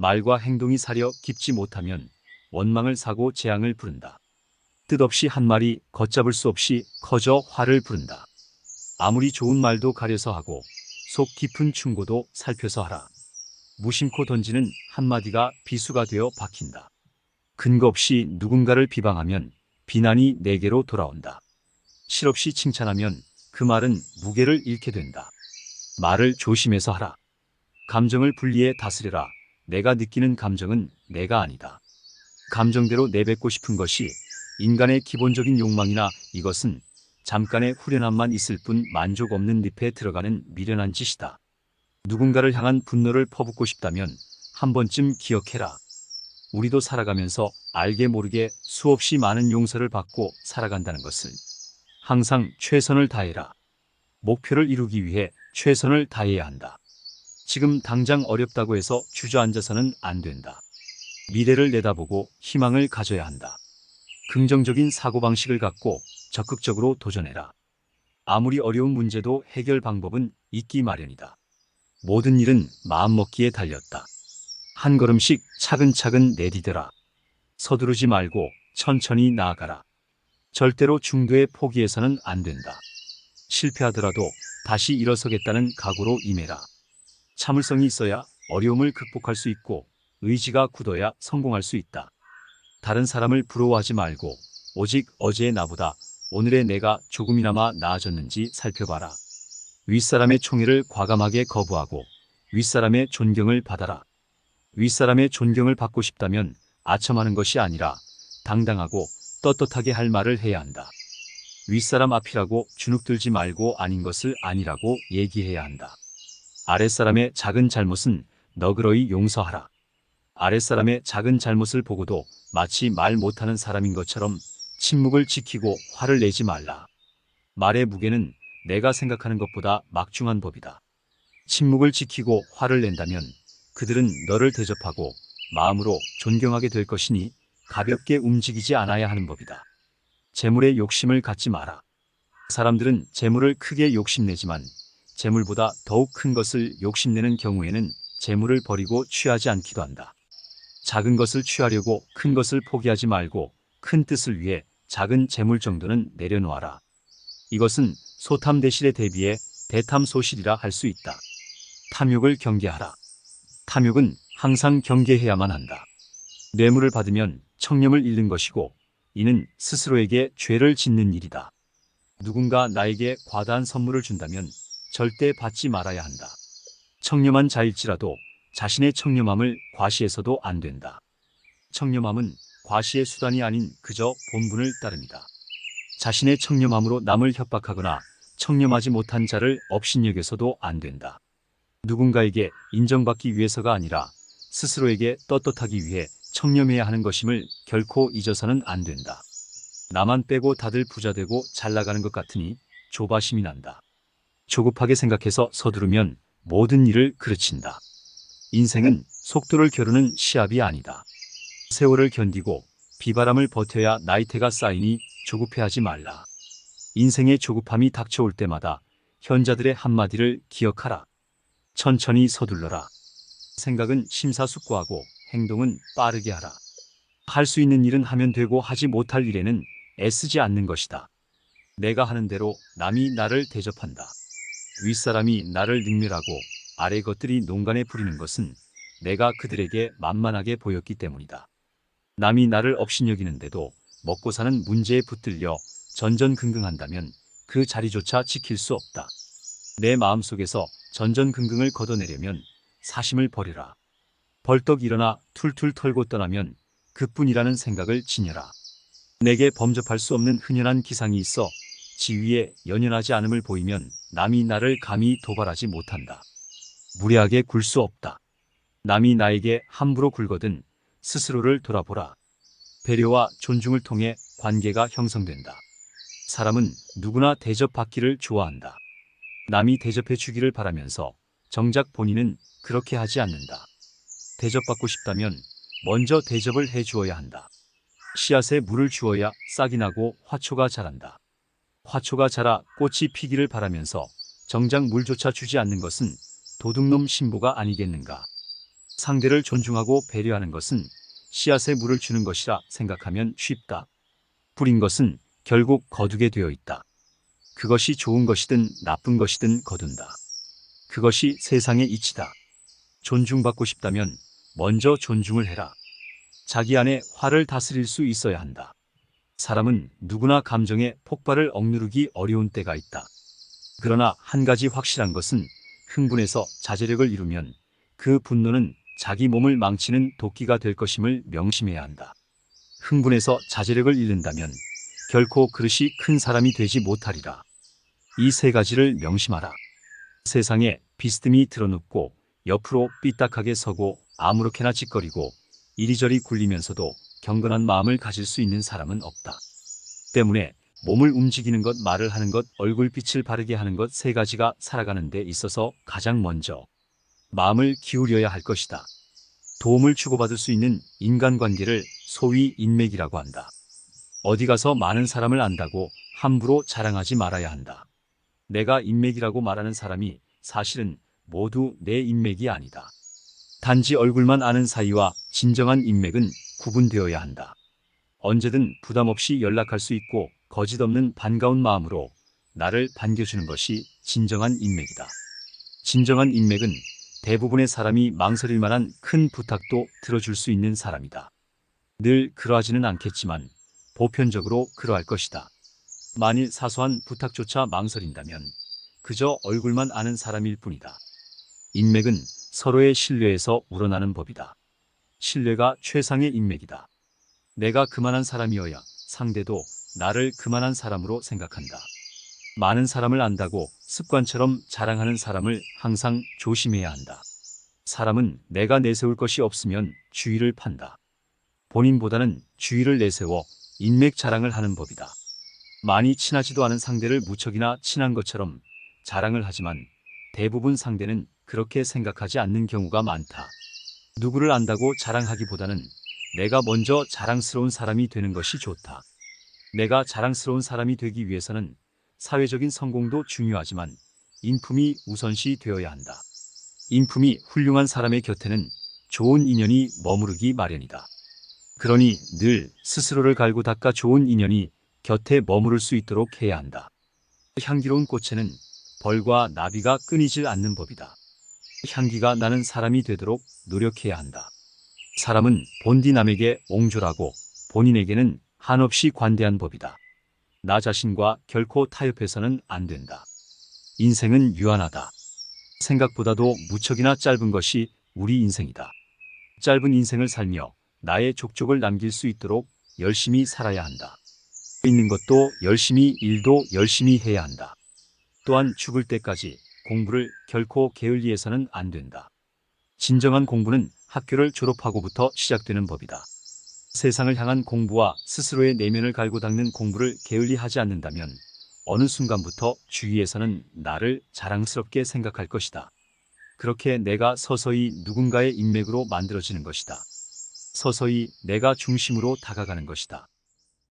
말과 행동이 사려 깊지 못하면 원망을 사고 재앙을 부른다. 뜻없이 한 말이 걷잡을 수 없이 커져 화를 부른다. 아무리 좋은 말도 가려서 하고 속 깊은 충고도 살펴서 하라. 무심코 던지는 한마디가 비수가 되어 박힌다. 근거 없이 누군가를 비방하면 비난이 내게로 돌아온다. 실없이 칭찬하면 그 말은 무게를 잃게 된다. 말을 조심해서 하라. 감정을 분리해 다스려라. 내가 느끼는 감정은 내가 아니다. 감정대로 내뱉고 싶은 것이 인간의 기본적인 욕망이나 이것은 잠깐의 후련함만 있을 뿐 만족 없는 늪에 들어가는 미련한 짓이다. 누군가를 향한 분노를 퍼붓고 싶다면 한 번쯤 기억해라. 우리도 살아가면서 알게 모르게 수없이 많은 용서를 받고 살아간다는 것을. 항상 최선을 다해라. 목표를 이루기 위해 최선을 다해야 한다. 지금 당장 어렵다고 해서 주저앉아서는 안 된다. 미래를 내다보고 희망을 가져야 한다. 긍정적인 사고방식을 갖고 적극적으로 도전해라. 아무리 어려운 문제도 해결 방법은 있기 마련이다. 모든 일은 마음먹기에 달렸다. 한 걸음씩 차근차근 내디뎌라. 서두르지 말고 천천히 나아가라. 절대로 중도에 포기해서는 안 된다. 실패하더라도 다시 일어서겠다는 각오로 임해라. 참을성이 있어야 어려움을 극복할 수 있고 의지가 굳어야 성공할 수 있다. 다른 사람을 부러워하지 말고 오직 어제의 나보다 오늘의 내가 조금이나마 나아졌는지 살펴봐라. 윗사람의 총애를 과감하게 거부하고 윗사람의 존경을 받아라. 윗사람의 존경을 받고 싶다면 아첨하는 것이 아니라 당당하고 떳떳하게 할 말을 해야 한다. 윗사람 앞이라고 주눅들지 말고 아닌 것을 아니라고 얘기해야 한다. 아랫사람의 작은 잘못은 너그러이 용서하라. 아랫사람의 작은 잘못을 보고도 마치 말 못하는 사람인 것처럼 침묵을 지키고 화를 내지 말라. 말의 무게는 내가 생각하는 것보다 막중한 법이다. 침묵을 지키고 화를 낸다면 그들은 너를 대접하고 마음으로 존경하게 될 것이니 가볍게 움직이지 않아야 하는 법이다. 재물에 욕심을 갖지 마라. 사람들은 재물을 크게 욕심내지만 재물보다 더욱 큰 것을 욕심내는 경우에는 재물을 버리고 취하지 않기도 한다. 작은 것을 취하려고 큰 것을 포기하지 말고 큰 뜻을 위해 작은 재물 정도는 내려놓아라. 이것은 소탐대실에 대비해 대탐소실이라 할 수 있다. 탐욕을 경계하라. 탐욕은 항상 경계해야만 한다. 뇌물을 받으면 청렴을 잃는 것이고 이는 스스로에게 죄를 짓는 일이다. 누군가 나에게 과다한 선물을 준다면 절대 받지 말아야 한다. 청렴한 자일지라도 자신의 청렴함을 과시해서도 안 된다. 청렴함은 과시의 수단이 아닌 그저 본분을 따릅니다. 자신의 청렴함으로 남을 협박하거나 청렴하지 못한 자를 업신여겨서도 안 된다. 누군가에게 인정받기 위해서가 아니라 스스로에게 떳떳하기 위해 청렴해야 하는 것임을 결코 잊어서는 안 된다. 나만 빼고 다들 부자되고 잘나가는 것 같으니 조바심이 난다. 조급하게 생각해서 서두르면 모든 일을 그르친다. 인생은 속도를 겨루는 시합이 아니다. 세월을 견디고 비바람을 버텨야 나이테가 쌓이니 조급해하지 말라. 인생의 조급함이 닥쳐올 때마다 현자들의 한마디를 기억하라. 천천히 서둘러라. 생각은 심사숙고하고 행동은 빠르게 하라. 할 수 있는 일은 하면 되고 하지 못할 일에는 애쓰지 않는 것이다. 내가 하는 대로 남이 나를 대접한다. 윗사람이 나를 능멸하고 아래 것들이 농간에 부리는 것은 내가 그들에게 만만하게 보였기 때문이다. 남이 나를 업신여기는데도 먹고 사는 문제에 붙들려 전전긍긍한다면 그 자리조차 지킬 수 없다. 내 마음속에서 전전긍긍을 걷어내려면 사심을 버려라. 벌떡 일어나 툴툴 털고 떠나면 그뿐이라는 생각을 지녀라. 내게 범접할 수 없는 흔연한 기상이 있어 지위에 연연하지 않음을 보이면 남이 나를 감히 도발하지 못한다. 무례하게 굴 수 없다. 남이 나에게 함부로 굴거든 스스로를 돌아보라. 배려와 존중을 통해 관계가 형성된다. 사람은 누구나 대접받기를 좋아한다. 남이 대접해 주기를 바라면서 정작 본인은 그렇게 하지 않는다. 대접받고 싶다면 먼저 대접을 해 주어야 한다. 씨앗에 물을 주어야 싹이 나고 화초가 자란다. 화초가 자라 꽃이 피기를 바라면서 정작 물조차 주지 않는 것은 도둑놈 신보가 아니겠는가. 상대를 존중하고 배려하는 것은 씨앗에 물을 주는 것이라 생각하면 쉽다. 뿌린 것은 결국 거두게 되어 있다. 그것이 좋은 것이든 나쁜 것이든 거둔다. 그것이 세상의 이치다. 존중받고 싶다면 먼저 존중을 해라. 자기 안에 화를 다스릴 수 있어야 한다. 사람은 누구나 감정의 폭발을 억누르기 어려운 때가 있다. 그러나 한 가지 확실한 것은 흥분해서 자제력을 이루면 그 분노는 자기 몸을 망치는 도끼가 될 것임을 명심해야 한다. 흥분해서 자제력을 잃는다면 결코 그릇이 큰 사람이 되지 못하리라. 이 세 가지를 명심하라. 세상에 비스듬히 드러눕고 옆으로 삐딱하게 서고 아무렇게나 짓거리고 이리저리 굴리면서도 경건한 마음을 가질 수 있는 사람은 없다. 때문에 몸을 움직이는 것, 말을 하는 것, 얼굴빛을 바르게 하는 것 세 가지가 살아가는 데 있어서 가장 먼저 마음을 기울여야 할 것이다. 도움을 주고받을 수 있는 인간관계를 소위 인맥이라고 한다. 어디 가서 많은 사람을 안다고 함부로 자랑하지 말아야 한다. 내가 인맥이라고 말하는 사람이 사실은 모두 내 인맥이 아니다. 단지 얼굴만 아는 사이와 진정한 인맥은 구분되어야 한다. 언제든 부담 없이 연락할 수 있고 거짓 없는 반가운 마음으로 나를 반겨주는 것이 진정한 인맥이다. 진정한 인맥은 대부분의 사람이 망설일 만한 큰 부탁도 들어줄 수 있는 사람이다. 늘 그러하지는 않겠지만 보편적으로 그러할 것이다. 만일 사소한 부탁조차 망설인다면 그저 얼굴만 아는 사람일 뿐이다. 인맥은 서로의 신뢰에서 우러나는 법이다. 신뢰가 최상의 인맥이다. 내가 그만한 사람이어야 상대도 나를 그만한 사람으로 생각한다. 많은 사람을 안다고 습관처럼 자랑하는 사람을 항상 조심해야 한다. 사람은 내가 내세울 것이 없으면 주의를 판다. 본인보다는 주의를 내세워 인맥 자랑을 하는 법이다. 많이 친하지도 않은 상대를 무척이나 친한 것처럼 자랑을 하지만 대부분 상대는 그렇게 생각하지 않는 경우가 많다. 누구를 안다고 자랑하기보다는 내가 먼저 자랑스러운 사람이 되는 것이 좋다. 내가 자랑스러운 사람이 되기 위해서는 사회적인 성공도 중요하지만 인품이 우선시 되어야 한다. 인품이 훌륭한 사람의 곁에는 좋은 인연이 머무르기 마련이다. 그러니 늘 스스로를 갈고 닦아 좋은 인연이 곁에 머무를 수 있도록 해야 한다. 향기로운 꽃에는 벌과 나비가 끊이질 않는 법이다. 향기가 나는 사람이 되도록 노력해야 한다. 사람은 본디 남에게 옹졸하고 본인에게는 한없이 관대한 법이다. 나 자신과 결코 타협해서는 안 된다. 인생은 유한하다. 생각보다도 무척이나 짧은 것이 우리 인생이다. 짧은 인생을 살며 나의 족족을 남길 수 있도록 열심히 살아야 한다. 있는 것도 열심히, 일도 열심히 해야 한다. 또한 죽을 때까지 공부를 결코 게을리해서는 안 된다. 진정한 공부는 학교를 졸업하고부터 시작되는 법이다. 세상을 향한 공부와 스스로의 내면을 갈고 닦는 공부를 게을리하지 않는다면 어느 순간부터 주위에서는 나를 자랑스럽게 생각할 것이다. 그렇게 내가 서서히 누군가의 인맥으로 만들어지는 것이다. 서서히 내가 중심으로 다가가는 것이다.